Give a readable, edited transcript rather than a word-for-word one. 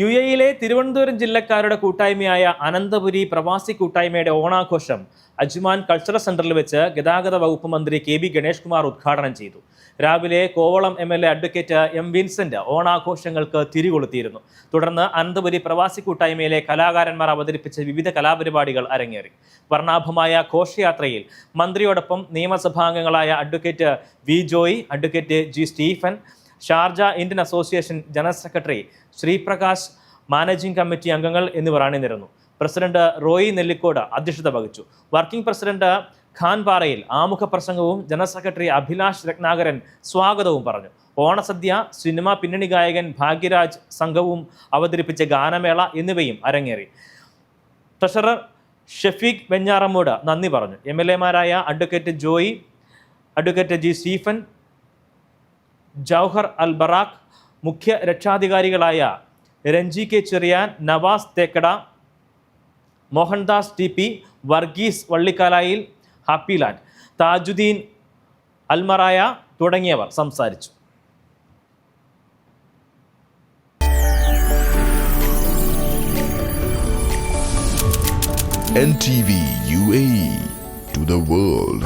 UAE Thiruvananthapuram ജില്ലക്കാരുടെ കൂട്ടായ്മയായ അനന്തപുരി പ്രവാസി കൂട്ടായ്മയുടെ ഓണാഘോഷം അജ്മാൻ കൾച്ചറൽ സെന്ററിൽ വെച്ച് ഗതാഗത വകുപ്പ് മന്ത്രി KB ഗണേഷ് കുമാർ ഉദ്ഘാടനം ചെയ്തു. രാവിലെ Kovalam MLA advocate M Vincent ഓണാഘോഷങ്ങൾക്ക് തിരികൊളുത്തിയിരുന്നു. തുടർന്ന് അനന്തപുരി പ്രവാസി കൂട്ടായ്മയിലെ കലാകാരന്മാർ അവതരിപ്പിച്ച വിവിധ കലാപരിപാടികൾ അരങ്ങേറി. വർണ്ണാഭമായ ഘോഷയാത്രയിൽ മന്ത്രിയോടൊപ്പം നിയമസഭാംഗങ്ങളായ advocate V Joy, advocate G Stephen, Sharjah Indian association general secretary Sriprakash, managing committee അംഗങ്ങൾ എന്നിവർ അണിനിരന്നു. പ്രസിഡന്റ് റോയി നെല്ലിക്കോട് അധ്യക്ഷത വഹിച്ചു. വർക്കിംഗ് പ്രസിഡന്റ് ഖാൻ പാറയിൽ ആമുഖ പ്രസംഗവും ജനറൽ സെക്രട്ടറി അഭിലാഷ് രത്നാകരൻ സ്വാഗതവും പറഞ്ഞു. ഓണസദ്യ, സിനിമാ പിന്നണി ഗായകൻ ഭാഗ്യരാജ് സംഘവും അവതരിപ്പിച്ച ഗാനമേള എന്നിവയും അരങ്ങേറി. ട്രഷറർ ഷഫീഖ് വെഞ്ഞാറമ്മൂട് നന്ദി പറഞ്ഞു. MLA മാരായ advocate Joy, advocate G Stephen, Jauhar Al Barakh, മുഖ്യ രക്ഷാധികാരികളായ Renji K Cherian, Navas Thekkada, Mohandas TP, Varghese Vallikkalayil, happy land, Thajudheen Almarai തുടങ്ങിയവർ സംസാരിച്ചു. NTV UAE to the world.